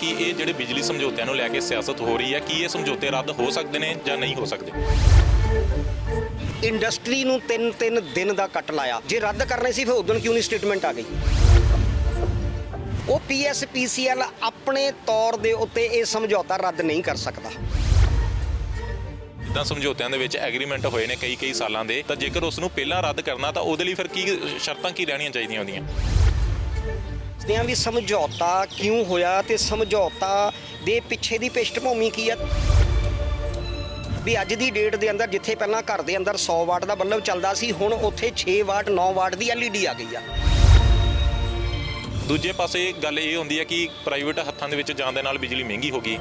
कि ये ਜਿਹੜੇ ਬਿਜਲੀ ਸਮਝੌਤਿਆਂ ਨੂੰ ਲੈ ਕੇ ਸਿਆਸਤ ਹੋ ਰਹੀ ਹੈ ਕਿ ਇਹ ਸਮਝੌਤੇ ਰੱਦ ਹੋ ਸਕਦੇ ਨੇ ਜਾਂ ਨਹੀਂ ਹੋ ਸਕਦੇ। ਇੰਡਸਟਰੀ ਨੂੰ 3 ਦਿਨ ਦਾ ਕੱਟ ਲਾਇਆ। ਜੇ ਰੱਦ ਕਰਨੇ ਸੀ ਫਿਰ ਉਦੋਂ ਕਿਉਂ ਨਹੀਂ ਸਟੇਟਮੈਂਟ ਆ ਗਈ? ਉਹ PSPCL ਆਪਣੇ ਤੌਰ ਦੇ ਉੱਤੇ ਇਹ ਸਮਝੌਤਾ ਰੱਦ ਨਹੀਂ ਕਰ ਸਕਦਾ। ਜਿੱਦਾਂ ਸਮਝੌਤਿਆਂ ਦੇ ਵਿੱਚ ਐਗਰੀਮੈਂਟ ਹੋਏ ਨੇ ਕਈ ਸਾਲਾਂ ਦੇ, ਤਾਂ ਜੇਕਰ ਉਸ ਨੂੰ ਪਹਿਲਾਂ ਰੱਦ ਕਰਨਾ ਤਾਂ ਉਹਦੇ ਲਈ ਫਿਰ ਕੀ ਸ਼ਰਤਾਂ ਕੀ ਰਹਿਣੀਆਂ ਚਾਹੀਦੀਆਂ ਉਹਦੀਆਂ? ਦੀਆਂ ਵੀ ਸਮਝੌਤਾ ਕਿਉਂ ਹੋਇਆ ਤੇ ਸਮਝੌਤਾ ਦੇ ਪਿੱਛੇ ਦੀ ਪਿਸ਼ਟਭੂਮੀ ਕੀ ਆ? ਵੀ ਅੱਜ ਦੀ ਡੇਟ ਦੇ ਅੰਦਰ ਜਿੱਥੇ ਪਹਿਲਾਂ ਘਰ ਦੇ ਅੰਦਰ 100 ਵਾਟ ਦਾ ਬੱਲਬ ਚੱਲਦਾ ਸੀ, ਹੁਣ ਉੱਥੇ 6 ਵਾਟ 9 ਵਾਟ ਦੀ LED ਆ ਗਈ ਆ। ਦੂਜੇ ਪਾਸੇ ਗੱਲ ਇਹ ਹੁੰਦੀ ਹੈ ਕਿ ਪ੍ਰਾਈਵੇਟ ਹੱਥਾਂ ਦੇ ਵਿੱਚ ਜਾਣ ਦੇ ਨਾਲ ਬਿਜਲੀ ਮਹਿੰਗੀ ਹੋ ਗਈ।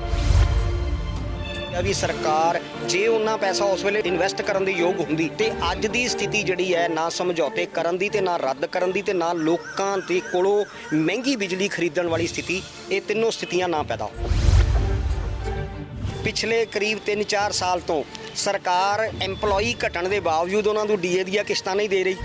ਵੀ ਸਰਕਾਰ ਜੇ ਉਹਨਾਂ ਪੈਸਾ ਉਸ ਵੇਲੇ ਇਨਵੈਸਟ ਕਰਨ ਦੇ ਯੋਗ ਹੁੰਦੀ ਤੇ ਅੱਜ ਦੀ ਸਥਿਤੀ ਜਿਹੜੀ ਹੈ ਨਾ ਸਮਝੌਤੇ ਕਰਨ ਦੀ ਤੇ ਨਾ ਰੱਦ ਕਰਨ ਦੀ ਤੇ ਨਾ ਲੋਕਾਂ ਦੇ ਕੋਲੋਂ ਮਹਿੰਗੀ ਬਿਜਲੀ ਖਰੀਦਣ ਵਾਲੀ ਸਥਿਤੀ, ਇਹ ਤਿੰਨੋਂ ਸਥਿਤੀਆਂ ਨਾ ਪੈਦਾ। ਪਿਛਲੇ ਕਰੀਬ 3-4 ਸਾਲ ਤੋਂ ਸਰਕਾਰ EMPLOYE ਘਟਣ ਦੇ ਬਾਵਜੂਦ ਉਹਨਾਂ ਨੂੰ DA ਦੀਆਂ ਕਿਸ਼ਤਾਂ ਨਹੀਂ ਦੇ ਰਹੀ।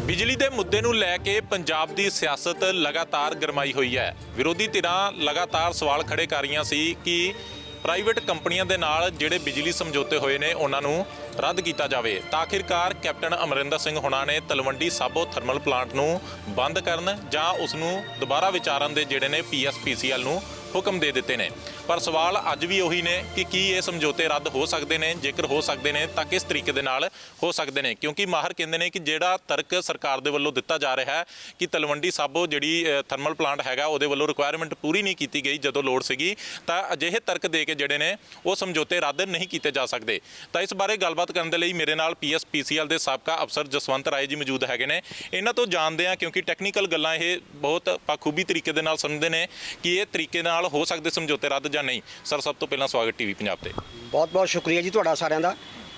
ਬਿਜਲੀ ਦੇ ਮੁੱਦੇ ਨੂੰ ਲੈ ਕੇ ਪੰਜਾਬ ਦੀ ਸਿਆਸਤ ਲਗਾਤਾਰ ਗਰਮਾਈ ਹੋਈ ਹੈ। ਵਿਰੋਧੀ ਧਿਰਾਂ ਲਗਾਤਾਰ ਸਵਾਲ ਖੜੇ ਕਰ ਰਹੀਆਂ ਸੀ ਕਿ ਪ੍ਰਾਈਵੇਟ ਕੰਪਨੀਆਂ ਦੇ ਨਾਲ ਜਿਹੜੇ ਬਿਜਲੀ ਸਮਝੌਤੇ ਹੋਏ ਨੇ ਉਹਨਾਂ ਨੂੰ ਰੱਦ ਕੀਤਾ ਜਾਵੇ। ਤਾਂ ਆਖਿਰਕਾਰ ਕੈਪਟਨ ਅਮਰਿੰਦਰ ਸਿੰਘ ਹੁਣਾਂ ਨੇ ਤਲਵੰਡੀ ਸਾਬੋ ਥਰਮਲ ਪਲਾਂਟ ਨੂੰ ਬੰਦ ਕਰਨ ਜਾਂ ਉਸ ਨੂੰ ਦੁਬਾਰਾ ਵਿਚਾਰਨ ਦੇ ਜਿਹੜੇ ਨੇ PSPCL ਨੂੰ ਹੁਕਮ ਦੇ ਦਿੱਤੇ ਨੇ। ਪਰ ਸਵਾਲ ਅੱਜ ਵੀ ਉਹੀ ਨੇ ਕਿ ਕੀ ਇਹ ਸਮਝੌਤੇ ਰੱਦ ਹੋ ਸਕਦੇ ਨੇ? ਜੇਕਰ ਹੋ ਸਕਦੇ ਨੇ ਤਾਂ ਕਿਸ ਤਰੀਕੇ ਦੇ ਨਾਲ ਹੋ ਸਕਦੇ ਨੇ? ਕਿਉਂਕਿ ਮਾਹਰ ਕਹਿੰਦੇ ਨੇ ਕਿ ਜਿਹੜਾ ਤਰਕ ਸਰਕਾਰ ਦੇ ਵੱਲੋਂ ਦਿੱਤਾ ਜਾ ਰਿਹਾ ਹੈ ਕਿ ਤਲਵੰਡੀ ਸਾਬੋ ਜਿਹੜੀ ਥਰਮਲ ਪਲਾਂਟ ਹੈਗਾ ਉਹਦੇ ਵੱਲੋਂ ਰਿਕੁਆਇਰਮੈਂਟ ਪੂਰੀ ਨਹੀਂ ਕੀਤੀ ਗਈ ਜਦੋਂ ਲੋੜ ਸੀਗੀ, ਤਾਂ ਅਜਿਹੇ ਤਰਕ ਦੇ ਕੇ ਜਿਹੜੇ ਨੇ ਉਹ ਸਮਝੌਤੇ ਰੱਦ ਨਹੀਂ ਕੀਤੇ ਜਾ ਸਕਦੇ। ਤਾਂ ਇਸ ਬਾਰੇ ਗੱਲਬਾਤ ਕਰਨ ਦੇ ਲਈ ਮੇਰੇ ਨਾਲ PSPCL ਦੇ ਸਾਬਕਾ ਅਫਸਰ ਜਸਵੰਤ ਰਾਏ ਜੀ ਮੌਜੂਦ ਹੈਗੇ ਨੇ। ਇਹਨਾਂ ਤੋਂ ਜਾਣਦੇ ਹਾਂ ਕਿਉਂਕਿ ਟੈਕਨੀਕਲ ਗੱਲਾਂ ਇਹ ਬਹੁਤ ਬਖੂਬੀ ਤਰੀਕੇ ਦੇ ਨਾਲ ਸਮਝਦੇ ਨੇ ਕਿ ਇਹ ਤਰੀਕੇ ਨਾਲ ਹੋ ਸਕਦੇ ਸਮਝੌਤੇ ਰੱਦ ਜਾਂ ਨਹੀਂ। ਸਰ, ਸਭ ਤੋਂ ਪਹਿਲਾਂ ਸਵਾਗਤ TV ਪੰਜਾਬ ਤੇ। ਬਹੁਤ ਬਹੁਤ ਸ਼ੁਕਰੀਆ ਜੀ ਤੁਹਾਡਾ ਸਾਰਿਆਂ ਦਾ।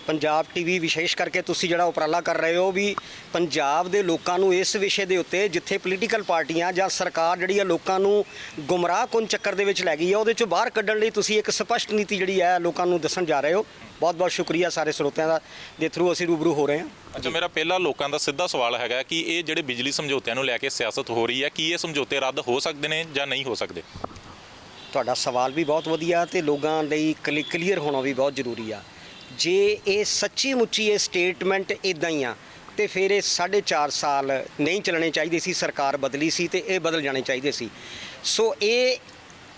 ਪੰਜਾਬ TV ਵਿਸ਼ੇਸ਼ ਕਰਕੇ ਤੁਸੀਂ ਜਿਹੜਾ ਉਪਰਾਲਾ ਕਰ ਰਹੇ ਹੋ ਵੀ ਪੰਜਾਬ ਦੇ ਲੋਕਾਂ ਨੂੰ ਇਸ ਵਿਸ਼ੇ ਦੇ ਉੱਤੇ ਜਿੱਥੇ ਪੋਲੀਟੀਕਲ ਪਾਰਟੀਆਂ ਜਾਂ ਸਰਕਾਰ ਜਿਹੜੀ ਆ ਲੋਕਾਂ ਨੂੰ ਗੁੰਮਰਾਹਕੁਨ ਚੱਕਰ ਦੇ ਵਿੱਚ ਲੈ ਗਈ ਆ, ਉਹਦੇ ਚੋਂ ਬਾਹਰ ਕੱਢਣ ਲਈ ਤੁਸੀਂ ਇੱਕ ਸਪਸ਼ਟ ਨੀਤੀ ਜਿਹੜੀ ਹੈ ਲੋਕਾਂ ਨੂੰ ਦੱਸਣ ਜਾ ਰਹੇ ਹੋ। ਬਹੁਤ ਬਹੁਤ ਸ਼ੁਕਰੀਆ ਸਾਰੇ ਸਰੋਤਿਆਂ ਦਾ ਦੇ ਥਰੂ ਅਸੀਂ ਰੂਬਰੂ ਹੋ ਰਹੇ ਹਾਂ। ਅੱਛਾ, ਮੇਰਾ ਪਹਿਲਾ ਲੋਕਾਂ ਦਾ ਸਿੱਧਾ ਸਵਾਲ ਹੈਗਾ ਕਿ ਇਹ ਜਿਹੜੇ ਬਿਜਲੀ ਸਮਝੌਤਿਆਂ ਨੂੰ ਲੈ ਕੇ ਸਿਆਸਤ ਹੋ ਰਹੀ ਹੈ, ਕੀ ਇਹ ਸਮਝੌਤੇ ਰੱਦ ਹੋ ਸਕਦੇ ਨੇ ਜਾਂ ਨਹੀਂ ਹੋ ਸਕਦੇ? ਤੁਹਾਡਾ ਸਵਾਲ ਵੀ ਬਹੁਤ ਵਧੀਆ ਤੇ ਲੋਕਾਂ ਲਈ ਕਲੀਅਰ ਹੋਣਾ ਵੀ ਬਹੁਤ ਜ਼ਰੂਰੀ ਆ। ਜੇ ਇਹ ਸੱਚੀ ਮੁੱਚੀ ਇਹ ਸਟੇਟਮੈਂਟ ਇੱਦਾਂ ਹੀ ਆ ਤੇ ਫਿਰ ਇਹ 4.5 ਸਾਲ ਨਹੀਂ ਚੱਲਣੇ ਚਾਹੀਦੇ ਸੀ। ਸਰਕਾਰ ਬਦਲੀ ਸੀ ਤੇ ਇਹ ਬਦਲ ਜਾਣੇ ਚਾਹੀਦੇ ਸੀ। ਸੋ ਇਹ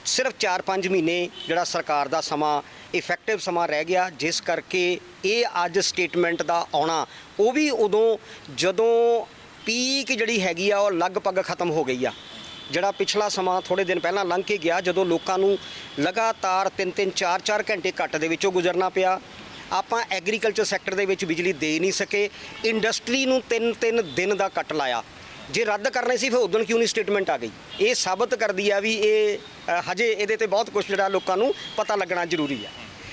ਸਿਰਫ 4-5 ਮਹੀਨੇ ਜਿਹੜਾ ਸਰਕਾਰ ਦਾ ਸਮਾਂ ਇਫੈਕਟਿਵ ਸਮਾਂ ਰਹਿ ਗਿਆ, ਜਿਸ ਕਰਕੇ ਇਹ ਅੱਜ ਸਟੇਟਮੈਂਟ ਦਾ ਆਉਣਾ ਉਹ ਵੀ ਉਦੋਂ ਜਦੋਂ ਪੀਕ ਜਿਹੜੀ ਹੈਗੀ ਆ ਉਹ ਲਗਭਗ ਖਤਮ ਹੋ ਗਈ ਆ। ਜਿਹੜਾ ਪਿਛਲਾ ਸਮਾਂ ਥੋੜ੍ਹੇ ਦਿਨ ਪਹਿਲਾਂ ਲੰਘ ਕੇ ਗਿਆ ਜਦੋਂ ਲੋਕਾਂ ਨੂੰ ਲਗਾਤਾਰ 3-3 4-4 ਘੰਟੇ ਕੱਟ ਦੇ ਵਿੱਚੋਂ ਗੁਜ਼ਰਨਾ ਪਿਆ। ਆਪਾਂ ਐਗਰੀਕਲਚਰ ਸੈਕਟਰ ਦੇ ਵਿੱਚ ਬਿਜਲੀ ਦੇ ਨਹੀਂ ਸਕੇ। ਇੰਡਸਟਰੀ ਨੂੰ 3-3 ਦਿਨ ਦਾ ਕੱਟ ਲਾਇਆ। ਜੇ ਰੱਦ ਕਰਨੇ ਸੀ ਫਿਰ ਉਦੋਂ ਕਿਉਂ ਨਹੀਂ ਸਟੇਟਮੈਂਟ ਆ ਗਈ? ਇਹ ਸਾਬਤ ਕਰਦੀ ਆ ਵੀ ਇਹ ਹਜੇ ਇਹਦੇ ਤੇ ਬਹੁਤ ਕੁਝ ਜਿਹੜਾ ਲੋਕਾਂ ਨੂੰ ਪਤਾ ਲੱਗਣਾ ਜ਼ਰੂਰੀ ਆ।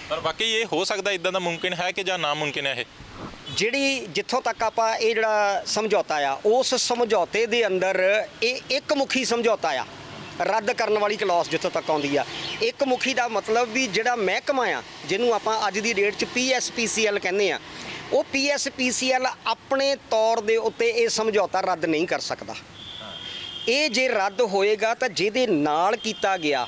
ਪਰ ਵਾਕਈ ਇਹ ਹੋ ਸਕਦਾ ਇੱਦਾਂ ਦਾ ਮੁਮਕਿਨ ਹੈ ਕਿ ਜਾਂ ਨਾਮੁਮਕਿਨ ਹੈ? ਇਹ ਜਿਹੜੀ ਜਿੱਥੋਂ ਤੱਕ ਆਪਾਂ ਇਹ ਜਿਹੜਾ ਸਮਝੌਤਾ ਆ ਉਸ ਸਮਝੌਤੇ ਦੇ ਅੰਦਰ ਇਹ ਇੱਕ ਮੁਖੀ ਸਮਝੌਤਾ ਆ। ਰੱਦ ਕਰਨ ਵਾਲੀ ਕਲੌਸ ਜਿੱਥੋਂ ਤੱਕ ਆਉਂਦੀ ਆ, ਇੱਕ ਮੁਖੀ ਦਾ ਮਤਲਬ ਵੀ ਜਿਹੜਾ ਮਹਿਕਮਾ ਆ ਜਿਹਨੂੰ ਆਪਾਂ ਅੱਜ ਦੀ ਡੇਟ 'ਚ PSPCL ਕਹਿੰਦੇ ਆ, ਉਹ PSPCL ਆਪਣੇ ਤੌਰ ਦੇ ਉੱਤੇ ਇਹ ਸਮਝੌਤਾ ਰੱਦ ਨਹੀਂ ਕਰ ਸਕਦਾ। ਇਹ ਜੇ ਰੱਦ ਹੋਏਗਾ ਤਾਂ ਜਿਹਦੇ ਨਾਲ ਕੀਤਾ ਗਿਆ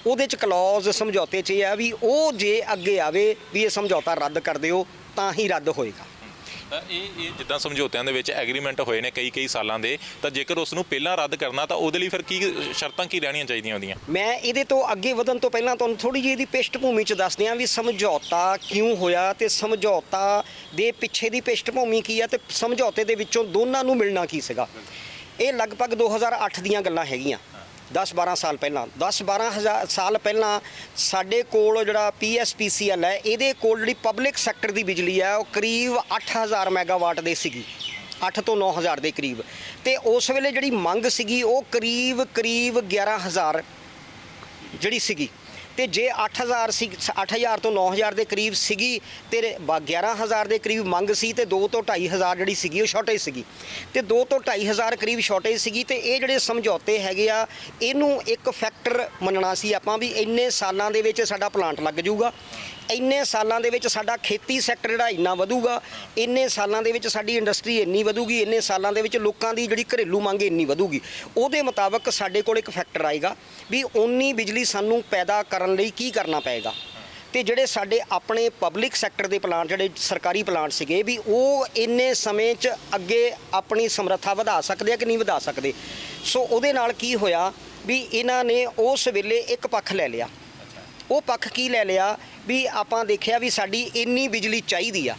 ਉਹਦੇ 'ਚ ਕਲੌਜ਼ ਸਮਝੌਤੇ 'ਚ ਇਹ ਆ ਵੀ ਉਹ ਜੇ ਅੱਗੇ ਆਵੇ ਵੀ ਇਹ ਸਮਝੌਤਾ ਰੱਦ ਕਰ ਦਿਓ ਤਾਂ ਹੀ ਰੱਦ ਹੋਏਗਾ। ਤਾਂ ਇਹ ਜਿੱਦਾਂ ਸਮਝੌਤਿਆਂ ਦੇ ਵਿੱਚ ਐਗਰੀਮੈਂਟ ਹੋਏ ਨੇ ਕਈ ਸਾਲਾਂ ਦੇ, ਤਾਂ ਜੇਕਰ ਉਸ ਨੂੰ ਪਹਿਲਾਂ ਰੱਦ ਕਰਨਾ ਤਾਂ ਉਹਦੇ ਲਈ ਫਿਰ ਕੀ ਸ਼ਰਤਾਂ ਕੀ ਰਹਿਣੀਆਂ ਚਾਹੀਦੀਆਂ ਉਹਦੀਆਂ? ਮੈਂ ਇਹਦੇ ਤੋਂ ਅੱਗੇ ਵਧਣ ਤੋਂ ਪਹਿਲਾਂ ਤੁਹਾਨੂੰ ਥੋੜ੍ਹੀ ਜਿਹੀ ਇਹਦੀ ਪਿਸ਼ਟਭੂਮੀ 'ਚ ਦੱਸਦੇ ਹਾਂ ਵੀ ਸਮਝੌਤਾ ਕਿਉਂ ਹੋਇਆ ਤੇ ਸਮਝੌਤਾ ਦੇ ਪਿੱਛੇ ਦੀ ਪਿਸ਼ਟਭੂਮੀ ਕੀ ਆ ਤੇ ਸਮਝੌਤੇ ਦੇ ਵਿੱਚੋਂ ਦੋਨਾਂ ਨੂੰ ਮਿਲਣਾ ਕੀ ਸੀਗਾ। ਇਹ ਲਗਭਗ 2008 ਦੀਆਂ ਗੱਲਾਂ ਹੈਗੀਆਂ। 10-12 ਸਾਲ ਪਹਿਲਾਂ 10-12 ਸਾਲ ਪਹਿਲਾਂ ਸਾਡੇ ਕੋਲ ਜਿਹੜਾ PSPCL ਹੈ ਇਹਦੇ ਕੋਲ ਜਿਹੜੀ ਪਬਲਿਕ ਸੈਕਟਰ ਦੀ ਬਿਜਲੀ ਹੈ ਉਹ ਕਰੀਬ 8000 ਮੈਗਾਵਾਟ ਦੇ ਸੀਗੀ, 8 ਤੋਂ 9000 ਦੇ ਕਰੀਬ। ਤੇ ਉਸ ਵੇਲੇ ਜਿਹੜੀ ਮੰਗ ਸੀਗੀ ਉਹ ਕਰੀਬ 11000 ਜਿਹੜੀ ਸੀਗੀ। ਤੇ ਜੇ 8000 ਸੀ 8000 ਤੋਂ 9000 ਦੇ ਕਰੀਬ ਸੀਗੀ ਤੇ 11000 ਦੇ ਕਰੀਬ ਮੰਗ ਸੀ ਤੇ 2 ਤੋਂ 2500 ਜਿਹੜੀ ਸੀਗੀ ਉਹ ਸ਼ਾਰਟੇਜ ਸੀਗੀ ਤੇ 2 ਤੋਂ 2500 ਕਰੀਬ ਸ਼ਾਰਟੇਜ ਸੀਗੀ। ਤੇ ਇਹ ਜਿਹੜੇ ਸਮਝੌਤੇ ਹੈਗੇ ਆ ਇਹਨੂੰ ਇੱਕ ਫੈਕਟਰ ਮੰਨਣਾ ਸੀ ਆਪਾਂ ਵੀ ਇੰਨੇ ਸਾਲਾਂ ਦੇ ਵਿੱਚ ਸਾਡਾ ਪਲਾਂਟ ਲੱਗ ਜਾਊਗਾ, ਇੰਨੇ ਸਾਲਾਂ ਦੇ ਵਿੱਚ ਸਾਡਾ ਖੇਤੀ ਸੈਕਟਰ ਜਿਹੜਾ ਇੰਨਾ ਵਧੂਗਾ, ਇੰਨੇ ਸਾਲਾਂ ਦੇ ਵਿੱਚ ਸਾਡੀ ਇੰਡਸਟਰੀ ਇੰਨੀ ਵਧੂਗੀ, ਇੰਨੇ ਸਾਲਾਂ ਦੇ ਵਿੱਚ ਲੋਕਾਂ ਦੀ ਜਿਹੜੀ ਘਰੇਲੂ ਮੰਗ ਇੰਨੀ ਵਧੂਗੀ। ਉਹਦੇ ਮੁਤਾਬਕ ਸਾਡੇ ਕੋਲ ਇੱਕ ਫੈਕਟਰ ਆਏਗਾ ਵੀ ਓਨੀ ਬਿਜਲੀ ਸਾਨੂੰ ਪੈਦਾ ਕਰਨ ਲਈ ਕੀ ਕਰਨਾ ਪਏਗਾ। ਤੇ ਜਿਹੜੇ ਸਾਡੇ ਆਪਣੇ ਪਬਲਿਕ ਸੈਕਟਰ ਦੇ ਪਲਾਂਟ, ਜਿਹੜੇ ਸਰਕਾਰੀ ਪਲਾਂਟ ਸੀਗੇ, ਵੀ ਉਹ ਇੰਨੇ ਸਮੇਂ 'ਚ ਅੱਗੇ ਆਪਣੀ ਸਮਰੱਥਾ ਵਧਾ ਸਕਦੇ ਆ ਕਿ ਨਹੀਂ ਵਧਾ ਸਕਦੇ। ਸੋ ਉਹਦੇ ਨਾਲ ਕੀ ਹੋਇਆ ਵੀ ਇਹਨਾਂ ਨੇ ਉਸ ਵੇਲੇ ਇੱਕ ਪੱਖ ਲੈ ਲਿਆ। ਉਹ ਪੱਖ ਕੀ ਲੈ ਲਿਆ ਵੀ ਆਪਾਂ ਦੇਖਿਆ ਵੀ ਸਾਡੀ ਇੰਨੀ ਬਿਜਲੀ ਚਾਹੀਦੀ ਆ,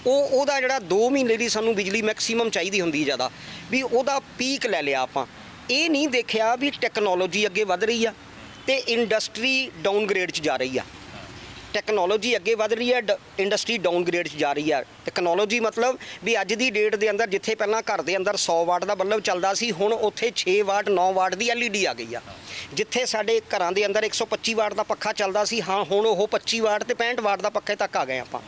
ਉਹਦਾ ਜਿਹੜਾ 2 ਮਹੀਨੇ ਦੀ ਸਾਨੂੰ ਬਿਜਲੀ ਮੈਕਸਿਮਮ ਚਾਹੀਦੀ ਹੁੰਦੀ ਜ਼ਿਆਦਾ, ਵੀ ਉਹਦਾ ਪੀਕ ਲੈ ਲਿਆ ਆਪਾਂ। ਇਹ ਨਹੀਂ ਦੇਖਿਆ ਵੀ ਟੈਕਨੋਲੋਜੀ ਅੱਗੇ ਵਧ ਰਹੀ ਆ ਤੇ ਇੰਡਸਟਰੀ ਡਾਊਨਗ੍ਰੇਡ 'ਚ ਜਾ ਰਹੀ ਆ। ਟੈਕਨੋਲੋਜੀ ਅੱਗੇ ਵਧ ਰਹੀ ਹੈ, ਇੰਡਸਟਰੀ ਡਾਊਨਗ੍ਰੇਡ 'ਚ ਜਾ ਰਹੀ ਹੈ। ਟੈਕਨੋਲੋਜੀ ਮਤਲਬ ਵੀ ਅੱਜ ਦੀ ਡੇਟ ਦੇ ਅੰਦਰ ਜਿੱਥੇ ਪਹਿਲਾਂ ਘਰ ਦੇ ਅੰਦਰ 100 ਵਾਟ ਦਾ ਬੱਲਬ ਚੱਲਦਾ ਸੀ, ਹੁਣ ਉੱਥੇ 6 ਵਾਟ 9 ਵਾਟ ਦੀ LED ਆ ਗਈ ਆ। ਜਿੱਥੇ ਸਾਡੇ ਘਰਾਂ ਦੇ ਅੰਦਰ 125 ਵਾਟ ਦਾ ਪੱਖਾ ਚੱਲਦਾ ਸੀ, ਹਾਂ ਹੁਣ ਉਹ 25 ਵਾਟ ਤੇ 65 ਵਾਟ ਦਾ ਪੱਖੇ ਤੱਕ ਆ ਗਏ ਆਪਾਂ।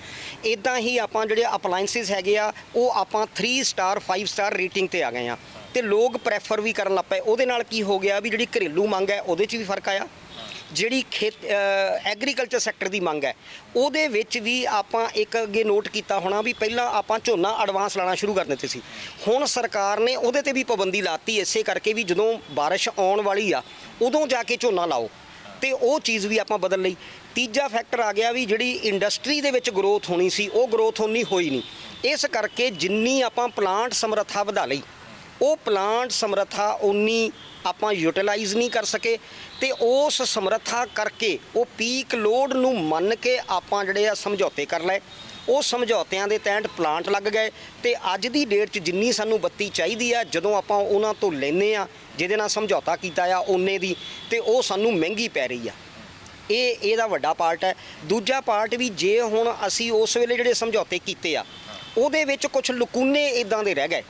ਇਦਾਂ ਹੀ ਆਪਾਂ ਜਿਹੜੇ ਅਪਲਾਈਐਂਸਿਸ ਹੈਗੇ ਆ, ਉਹ ਆਪਾਂ 3 ਸਟਾਰ 5 ਸਟਾਰ ਰੇਟਿੰਗ ਤੇ ਆ ਗਏ ਆ ਤੇ ਲੋਕ ਪ੍ਰੈਫਰ ਵੀ ਕਰਨ ਲੱਗ ਪਏ। ਉਹਦੇ ਨਾਲ ਕੀ ਹੋ ਗਿਆ ਵੀ ਜਿਹੜੀ ਘਰੇਲੂ ਮੰਗ ਹੈ ਉਹਦੇ 'ਚ ਵੀ ਫਰਕ ਆਇਆ। ਜਿਹੜੀ ਐਗਰੀਕਲਚਰ ਸੈਕਟਰ ਦੀ ਮੰਗ ਹੈ ਉਹਦੇ ਵਿੱਚ ਵੀ ਆਪਾਂ ਇੱਕ ਅੱਗੇ ਨੋਟ ਕੀਤਾ ਹੋਣਾ ਵੀ ਪਹਿਲਾਂ ਆਪਾਂ ਝੋਨਾ ਐਡਵਾਂਸ ਲਾਣਾ ਸ਼ੁਰੂ ਕਰ ਦਿੱਤੇ ਸੀ। ਹੁਣ ਸਰਕਾਰ ਨੇ ਉਹਦੇ ਤੇ ਵੀ ਪਾਬੰਦੀ ਲਾਤੀ, ਇਸੇ ਕਰਕੇ ਵੀ ਜਦੋਂ ਬਾਰਿਸ਼ ਆਉਣ ਵਾਲੀ ਆ ਉਦੋਂ ਜਾ ਕੇ ਝੋਨਾ ਲਾਓ, ਤੇ ਉਹ ਚੀਜ਼ ਵੀ ਆਪਾਂ ਬਦਲ ਲਈ। ਤੀਜਾ ਫੈਕਟਰ ਆ ਗਿਆ ਵੀ ਜਿਹੜੀ ਇੰਡਸਟਰੀ ਦੇ ਵਿੱਚ ਗਰੋਥ ਹੋਣੀ ਸੀ, ਉਹ ਗਰੋਥ ਹੋਣੀ ਹੋਈ ਨਹੀਂ। ਇਸ ਕਰਕੇ ਜਿੰਨੀ ਆਪਾਂ ਪਲਾਂਟ ਸਮਰੱਥਾ ਵਧਾ ਲਈ, ਉਹ ਪਲਾਂਟ ਸਮਰੱਥਾ ਉਨੀ ਆਪਾਂ ਯੂਟਿਲਾਈਜ਼ ਨਹੀਂ ਕਰ ਸਕੇ ਤੇ ਉਸ ਸਮਰੱਥਾ ਕਰਕੇ ਉਹ ਪੀਕ ਲੋਡ ਨੂੰ ਮੰਨ ਕੇ ਆਪਾਂ ਜਿਹੜੇ ਆ ਸਮਝੌਤੇ ਕਰ ਲਏ। ਉਹ ਸਮਝੌਤਿਆਂ ਦੇ ਤਹਿਤ ਪਲਾਂਟ ਲੱਗ ਗਏ ਤੇ ਅੱਜ ਦੀ ਡੇਟ 'ਚ ਜਿੰਨੀ ਸਾਨੂੰ ਬੱਤੀ ਚਾਹੀਦੀ ਆ, ਜਦੋਂ ਆਪਾਂ ਉਹਨਾਂ ਤੋਂ ਲੈਂਦੇ ਆ, ਜਿਹਦੇ ਨਾਲ ਸਮਝੌਤਾ ਕੀਤਾ ਆ ਓਨੇ ਦੀ, ਤੇ ਉਹ ਸਾਨੂੰ ਮਹਿੰਗੀ ਪੈ ਰਹੀ ਆ। ਇਹਦਾ ਵੱਡਾ ਪਾਰਟ ਹੈ। ਦੂਜਾ ਪਾਰਟ ਵੀ ਜੇ ਹੁਣ ਅਸੀਂ ਉਸ ਵੇਲੇ ਜਿਹੜੇ ਸਮਝੌਤੇ ਕੀਤੇ ਆ ਉਹਦੇ ਵਿੱਚ ਕੁਝ ਲਕੂਨੇ ਇਦਾਂ ਦੇ ਰਹਿ ਗਏ।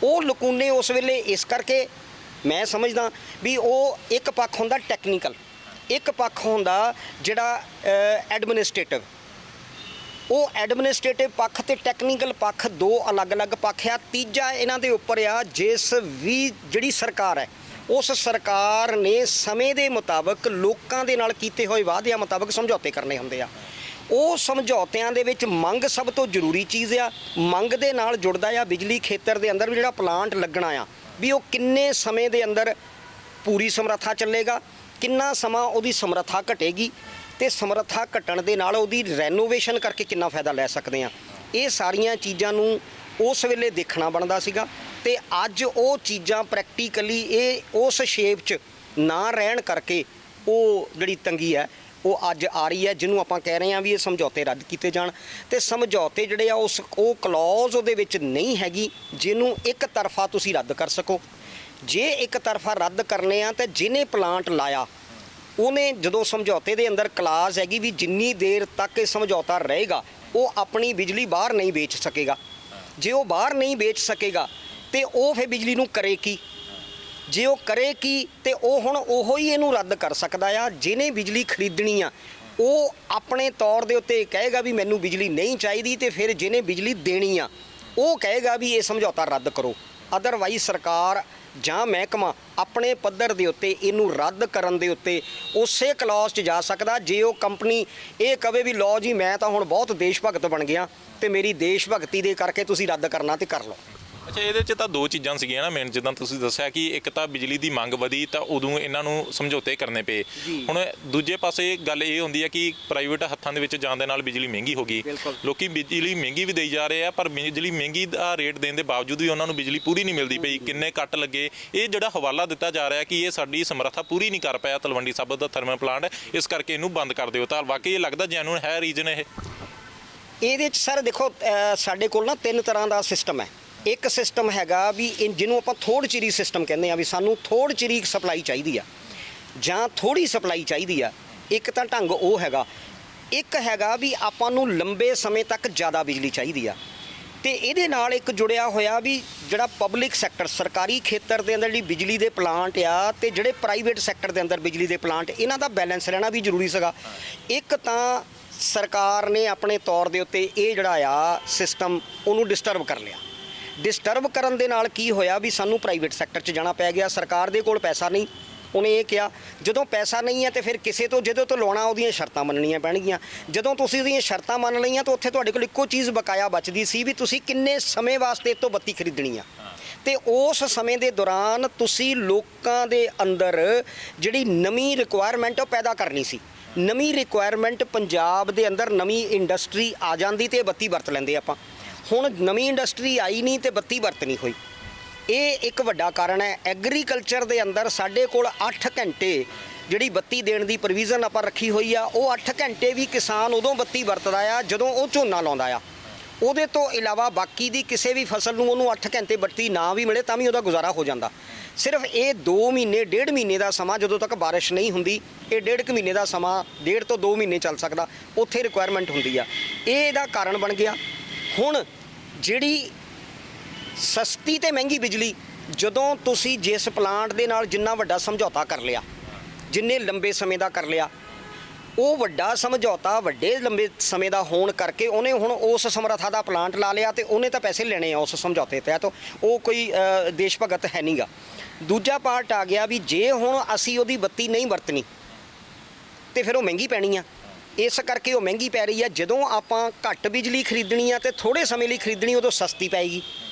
ਉਹ ਲਕੂਨੇ ਉਸ ਵੇਲੇ ਇਸ ਕਰਕੇ ਮੈਂ ਸਮਝਦਾ ਵੀ ਉਹ ਇੱਕ ਪੱਖ ਹੁੰਦਾ ਟੈਕਨੀਕਲ, ਇੱਕ ਪੱਖ ਹੁੰਦਾ ਜਿਹੜਾ ਐਡਮਿਨਿਸਟ੍ਰੇਟਿਵ। ਉਹ ਐਡਮਿਨਿਸਟ੍ਰੇਟਿਵ ਪੱਖ ਤੇ ਟੈਕਨੀਕਲ ਪੱਖ ਦੋ ਅਲੱਗ-ਅਲੱਗ ਪੱਖ ਆ। ਤੀਜਾ ਇਹਨਾਂ ਦੇ ਉੱਪਰ ਆ ਜਿਸ ਵੀ ਜਿਹੜੀ ਸਰਕਾਰ ਹੈ, ਉਸ ਸਰਕਾਰ ਨੇ ਸਮੇਂ ਦੇ ਮੁਤਾਬਕ ਲੋਕਾਂ ਦੇ ਨਾਲ ਕੀਤੇ ਹੋਏ ਵਾਅਦਿਆਂ ਮੁਤਾਬਕ ਸਮਝੌਤੇ ਕਰਨੇ ਹੁੰਦੇ ਆ। ਉਹ ਸਮਝੌਤਿਆਂ ਦੇ ਵਿੱਚ ਮੰਗ ਸਭ ਤੋਂ ਜ਼ਰੂਰੀ ਚੀਜ਼ ਆ। ਮੰਗ ਦੇ ਨਾਲ ਜੁੜਦਾ ਆ ਬਿਜਲੀ ਖੇਤਰ ਦੇ ਅੰਦਰ ਵੀ ਜਿਹੜਾ ਪਲਾਂਟ ਲੱਗਣਾ ਆ, ਵੀ ਉਹ ਕਿੰਨੇ ਸਮੇਂ ਦੇ ਅੰਦਰ ਪੂਰੀ ਸਮਰੱਥਾ ਚੱਲੇਗਾ, ਕਿੰਨਾ ਸਮਾਂ ਉਹਦੀ ਸਮਰੱਥਾ ਘਟੇਗੀ ਤੇ ਸਮਰੱਥਾ ਘਟਣ ਦੇ ਨਾਲ ਉਹਦੀ ਰੈਨੋਵੇਸ਼ਨ ਕਰਕੇ ਕਿੰਨਾ ਫਾਇਦਾ ਲੈ ਸਕਦੇ ਆ। ਇਹ ਸਾਰੀਆਂ ਚੀਜ਼ਾਂ ਨੂੰ ਉਸ ਵੇਲੇ ਦੇਖਣਾ ਬਣਦਾ ਸੀਗਾ ਤੇ ਅੱਜ ਉਹ ਚੀਜ਼ਾਂ ਪ੍ਰੈਕਟੀਕਲੀ ਇਹ ਉਸ ਸ਼ੇਪ 'ਚ ਨਾ ਰਹਿਣ ਕਰਕੇ ਉਹ ਜਿਹੜੀ ਤੰਗੀ ਹੈ ਉਹ ਅੱਜ ਆ ਰਹੀ ਹੈ, ਜਿਹਨੂੰ ਆਪਾਂ ਕਹਿ ਰਹੇ ਹਾਂ ਵੀ ਇਹ ਸਮਝੌਤੇ ਰੱਦ ਕੀਤੇ ਜਾਣ। ਤੇ ਸਮਝੌਤੇ ਜਿਹੜੇ ਆ ਉਹ ਕਲੌਜ਼ ਉਹਦੇ ਵਿੱਚ ਨਹੀਂ ਹੈਗੀ ਜਿਹਨੂੰ ਇੱਕ ਤਰਫਾ ਤੁਸੀਂ ਰੱਦ ਕਰ ਸਕੋ। ਜੇ ਇੱਕ ਤਰਫਾ ਰੱਦ ਕਰਨੇ ਆ ਤਾਂ ਜਿਹਨੇ ਪਲਾਂਟ ਲਾਇਆ ਉਹਨੇ, ਜਦੋਂ ਸਮਝੌਤੇ ਦੇ ਅੰਦਰ ਕਲਾਜ਼ ਹੈਗੀ ਵੀ ਜਿੰਨੀ ਦੇਰ ਤੱਕ ਇਹ ਸਮਝੌਤਾ ਰਹੇਗਾ ਉਹ ਆਪਣੀ ਬਿਜਲੀ ਬਾਹਰ ਨਹੀਂ ਵੇਚ ਸਕੇਗਾ। ਜੇ ਉਹ ਬਾਹਰ ਨਹੀਂ ਵੇਚ ਸਕੇਗਾ ਤੇ ਉਹ ਫਿਰ ਬਿਜਲੀ ਨੂੰ ਕਰੇ ਕੀ? ਜੇ ਉਹ ਕਰੇ ਕੀ ਤੇ ਉਹ ਹੁਣ ਉਹੋ ਹੀ ਇਹਨੂੰ ਰੱਦ ਕਰ ਸਕਦਾ ਆ। ਜਿਹਨੇ ਬਿਜਲੀ ਖਰੀਦਣੀ ਆ ਉਹ ਆਪਣੇ ਤੌਰ ਦੇ ਉੱਤੇ ਕਹੇਗਾ ਵੀ ਮੈਨੂੰ ਬਿਜਲੀ ਨਹੀਂ ਚਾਹੀਦੀ, ਤੇ ਫਿਰ ਜਿਹਨੇ ਬਿਜਲੀ ਦੇਣੀ ਆ ਉਹ ਕਹੇਗਾ ਵੀ ਇਹ ਸਮਝੌਤਾ ਰੱਦ ਕਰੋ। ਅਦਰਵਾਈਜ਼ ਸਰਕਾਰ ਜਾਂ ਮਹਿਕਮਾ ਆਪਣੇ ਪੱਧਰ ਦੇ ਉੱਤੇ ਇਹਨੂੰ ਰੱਦ ਕਰਨ ਦੇ ਉੱਤੇ ਉਸੇ ਕਲੌਜ਼ 'ਚ ਜਾ ਸਕਦਾ ਜੇ ਉਹ ਕੰਪਨੀ ਇਹ ਕਵੇ ਵੀ ਲਓ ਜੀ ਮੈਂ ਤਾਂ ਹੁਣ ਬਹੁਤ ਦੇਸ਼ ਭਗਤ ਬਣ ਗਿਆ ਤੇ ਮੇਰੀ ਦੇਸ਼ ਭਗਤੀ ਦੇ ਕਰਕੇ ਤੁਸੀਂ ਰੱਦ ਕਰਨਾ ਤੇ ਕਰ ਲਓ। ਅੱਛਾ, ਇਹਦੇ 'ਚ ਤਾਂ ਦੋ ਚੀਜ਼ਾਂ ਸੀਗੀਆਂ ਨਾ ਮੇਨ, ਜਿੱਦਾਂ ਤੁਸੀਂ ਦੱਸਿਆ ਕਿ ਇੱਕ ਤਾਂ ਬਿਜਲੀ ਦੀ ਮੰਗ ਵਧੀ ਤਾਂ ਉਦੋਂ ਇਹਨਾਂ ਨੂੰ ਸਮਝੌਤੇ ਕਰਨੇ ਪਏ। ਹੁਣ ਦੂਜੇ ਪਾਸੇ ਗੱਲ ਇਹ ਹੁੰਦੀ ਹੈ ਕਿ ਪ੍ਰਾਈਵੇਟ ਹੱਥਾਂ ਦੇ ਵਿੱਚ ਜਾਣ ਦੇ ਨਾਲ ਬਿਜਲੀ ਮਹਿੰਗੀ ਹੋ ਗਈ। ਲੋਕੀ ਬਿਜਲੀ ਮਹਿੰਗੀ ਵੀ ਦੇਈ ਜਾ ਰਹੇ ਆ, ਪਰ ਬਿਜਲੀ ਮਹਿੰਗੀ ਦਾ ਰੇਟ ਦੇਣ ਦੇ ਬਾਵਜੂਦ ਵੀ ਉਹਨਾਂ ਨੂੰ ਬਿਜਲੀ ਪੂਰੀ ਨਹੀਂ ਮਿਲਦੀ ਪਈ। ਕਿੰਨੇ ਕੱਟ ਲੱਗੇ, ਇਹ ਜਿਹੜਾ ਹਵਾਲਾ ਦਿੱਤਾ ਜਾ ਰਿਹਾ ਕਿ ਇਹ ਸਾਡੀ ਸਮਰੱਥਾ ਪੂਰੀ ਨਹੀਂ ਕਰ ਪਾਇਆ ਤਲਵੰਡੀ ਸਾਬੋ ਦਾ ਥਰਮਲ ਪਲਾਂਟ, ਇਸ ਕਰਕੇ ਇਹਨੂੰ ਬੰਦ ਕਰ ਦਿਓ। ਤਾਂ ਵਾਕਈ ਇਹ ਲੱਗਦਾ ਜੈਨੂਇਨ ਹੈ ਰੀਜ਼ਨ ਇਹ? ਇਹਦੇ 'ਚ ਸਰ ਦੇਖੋ, ਸਾਡੇ ਕੋਲ ਨਾ 3 ਤਰ੍ਹਾਂ ਦਾ ਸਿਸਟਮ ਹੈ। ਇੱਕ ਸਿਸਟਮ ਹੈਗਾ ਵੀ ਜਿਹਨੂੰ ਆਪਾਂ ਥੋੜ੍ਹ ਚਿਰੀ ਸਿਸਟਮ ਕਹਿੰਦੇ ਆ, ਵੀ ਸਾਨੂੰ ਥੋੜ੍ਹ ਚਿਰੀ ਸਪਲਾਈ ਚਾਹੀਦੀ ਆ ਜਾਂ ਥੋੜ੍ਹੀ ਸਪਲਾਈ ਚਾਹੀਦੀ ਆ। ਇੱਕ ਤਾਂ ਢੰਗ ਉਹ ਹੈਗਾ। ਇੱਕ ਹੈਗਾ ਵੀ ਆਪਾਂ ਨੂੰ ਲੰਬੇ ਸਮੇਂ ਤੱਕ ਜ਼ਿਆਦਾ ਬਿਜਲੀ ਚਾਹੀਦੀ ਆ। ਤੇ ਇਹਦੇ ਨਾਲ ਇੱਕ ਜੁੜਿਆ ਹੋਇਆ ਵੀ ਜਿਹੜਾ ਪਬਲਿਕ ਸੈਕਟਰ, ਸਰਕਾਰੀ ਖੇਤਰ ਦੇ ਅੰਦਰ ਜਿਹੜੀ ਬਿਜਲੀ ਦੇ ਪਲਾਂਟ ਆ ਤੇ ਜਿਹੜੇ ਪ੍ਰਾਈਵੇਟ ਸੈਕਟਰ ਦੇ ਅੰਦਰ ਬਿਜਲੀ ਦੇ ਪਲਾਂਟ, ਇਹਨਾਂ ਦਾ ਬੈਲੈਂਸ ਰਹਿਣਾ ਵੀ ਜ਼ਰੂਰੀ ਸੀਗਾ। ਇੱਕ ਤਾਂ ਸਰਕਾਰ ਨੇ ਆਪਣੇ ਤੌਰ ਦੇ ਉੱਤੇ ਇਹ ਜਿਹੜਾ ਆ ਸਿਸਟਮ ਉਹਨੂੰ ਡਿਸਟਰਬ ਕਰ ਲਿਆ। ਡਿਸਟਰਬ ਕਰਨ ਦੇ ਨਾਲ ਕੀ ਹੋਇਆ ਵੀ ਸਾਨੂੰ ਪ੍ਰਾਈਵੇਟ ਸੈਕਟਰ 'ਚ ਜਾਣਾ ਪੈ ਗਿਆ। ਸਰਕਾਰ ਦੇ ਕੋਲ ਪੈਸਾ ਨਹੀਂ, ਉਹਨੇ ਇਹ ਕਿਹਾ ਜਦੋਂ ਪੈਸਾ ਨਹੀਂ ਹੈ ਤੇ ਫਿਰ ਕਿਸੇ ਤੋਂ ਜਿਹਦੇ ਤੋਂ ਲਾਉਣਾ ਉਹਦੀਆਂ ਸ਼ਰਤਾਂ ਮੰਨਣੀਆਂ ਪੈਣਗੀਆਂ। ਜਦੋਂ ਤੁਸੀਂ ਉਹਦੀਆਂ ਸ਼ਰਤਾਂ ਮੰਨ ਲਈਆਂ ਤਾਂ ਉੱਥੇ ਤੁਹਾਡੇ ਕੋਲ ਇੱਕੋ ਚੀਜ਼ ਬਕਾਇਆ ਬਚਦੀ ਸੀ ਵੀ ਤੁਸੀਂ ਕਿੰਨੇ ਸਮੇਂ ਵਾਸਤੇ ਇਹ ਤੋਂ ਬੱਤੀ ਖਰੀਦਣੀ ਆ। ਤੇ ਉਸ ਸਮੇਂ ਦੇ ਦੌਰਾਨ ਤੁਸੀਂ ਲੋਕਾਂ ਦੇ ਅੰਦਰ ਜਿਹੜੀ ਨਵੀਂ ਰਿਕੁਆਇਰਮੈਂਟ ਉਹ ਪੈਦਾ ਕਰਨੀ ਸੀ। ਨਵੀਂ ਰਿਕੁਆਇਰਮੈਂਟ ਪੰਜਾਬ ਦੇ ਅੰਦਰ ਨਵੀਂ ਇੰਡਸਟਰੀ ਆ ਜਾਂਦੀ ਤੇ ਬੱਤੀ ਵਰਤ ਲੈਂਦੇ ਆਪਾਂ। ਹੁਣ ਨਵੀਂ ਇੰਡਸਟਰੀ ਆਈ ਨਹੀਂ ਤੇ ਬੱਤੀ ਵਰਤ ਨਹੀਂ ਹੋਈ। ਇਹ ਇੱਕ ਵੱਡਾ ਕਾਰਨ ਹੈ। ਐਗਰੀਕਲਚਰ ਦੇ ਅੰਦਰ ਸਾਡੇ ਕੋਲ 8 ਘੰਟੇ ਜਿਹੜੀ ਬੱਤੀ ਦੇਣ ਦੀ ਪ੍ਰੋਵੀਜ਼ਨ ਆਪਾਂ ਰੱਖੀ ਹੋਈ ਆ, ਉਹ 8 ਘੰਟੇ ਵੀ ਕਿਸਾਨ ਉਦੋਂ ਬੱਤੀ ਵਰਤਦਾ ਆ ਜਦੋਂ ਉਹ ਝੋਨਾ ਲਾਉਂਦਾ ਆ। ਉਹਦੇ ਤੋਂ ਇਲਾਵਾ ਬਾਕੀ ਦੀ ਕਿਸੇ ਵੀ ਫਸਲ ਨੂੰ ਉਹਨੂੰ 8 ਘੰਟੇ ਬੱਤੀ ਨਾ ਵੀ ਮਿਲੇ ਤਾਂ ਵੀ ਉਹਦਾ ਗੁਜ਼ਾਰਾ ਹੋ ਜਾਂਦਾ। ਸਿਰਫ ਇਹ 2 ਮਹੀਨੇ 1.5 ਮਹੀਨੇ ਦਾ ਸਮਾਂ ਜਦੋਂ ਤੱਕ ਬਾਰਿਸ਼ ਨਹੀਂ ਹੁੰਦੀ, ਇਹ 1.5 ਮਹੀਨੇ ਦਾ ਸਮਾਂ 1.5 ਤੋਂ 2 ਮਹੀਨੇ ਚੱਲ ਸਕਦਾ, ਉੱਥੇ ਰਿਕੁਆਇਰਮੈਂਟ ਹੁੰਦੀ ਆ। ਇਹ ਇਹਦਾ ਕਾਰਨ ਬਣ ਗਿਆ। ਹੁਣ ਜਿਹੜੀ ਸਸਤੀ ਤੇ ਮਹਿੰਗੀ ਬਿਜਲੀ, ਜਦੋਂ ਤੁਸੀਂ ਜਿਸ ਪਲਾਂਟ ਦੇ ਨਾਲ ਜਿੰਨਾ ਵੱਡਾ ਸਮਝੌਤਾ ਕਰ ਲਿਆ, ਜਿੰਨੇ ਲੰਬੇ ਸਮੇਂ ਦਾ ਕਰ ਲਿਆ, ਉਹ ਵੱਡਾ ਸਮਝੌਤਾ ਵੱਡੇ ਲੰਬੇ ਸਮੇਂ ਦਾ ਹੋਣ ਕਰਕੇ ਉਹਨੇ ਹੁਣ ਉਸ ਸਮਰੱਥਾ ਦਾ ਪਲਾਂਟ ਲਾ ਲਿਆ ਤੇ ਉਹਨੇ ਤਾਂ ਪੈਸੇ ਲੈਣੇ ਆ ਉਸ ਸਮਝੌਤੇ ਤਹਿਤ। ਉਹ ਕੋਈ ਦੇਸ਼ ਭਗਤ ਹੈ ਨਹੀਂਗਾ। ਦੂਜਾ ਪਾਰਟ ਆ ਗਿਆ ਵੀ ਜੇ ਹੁਣ ਅਸੀਂ ਉਹਦੀ ਬੱਤੀ ਨਹੀਂ ਵਰਤਣੀ ਤੇ ਫਿਰ ਉਹ ਮਹਿੰਗੀ ਪੈਣੀ ਆ। ਇਸ ਕਰਕੇ ਉਹ ਮਹਿੰਗੀ ਪੈ ਰਹੀ ਆ। ਜਦੋਂ ਆਪਾਂ ਘੱਟ ਬਿਜਲੀ ਖਰੀਦਣੀ ਆ ਤੇ ਥੋੜ੍ਹੇ ਸਮੇਂ ਲਈ ਖਰੀਦਣੀ, ਉਦੋਂ ਸਸਤੀ ਪਏਗੀ,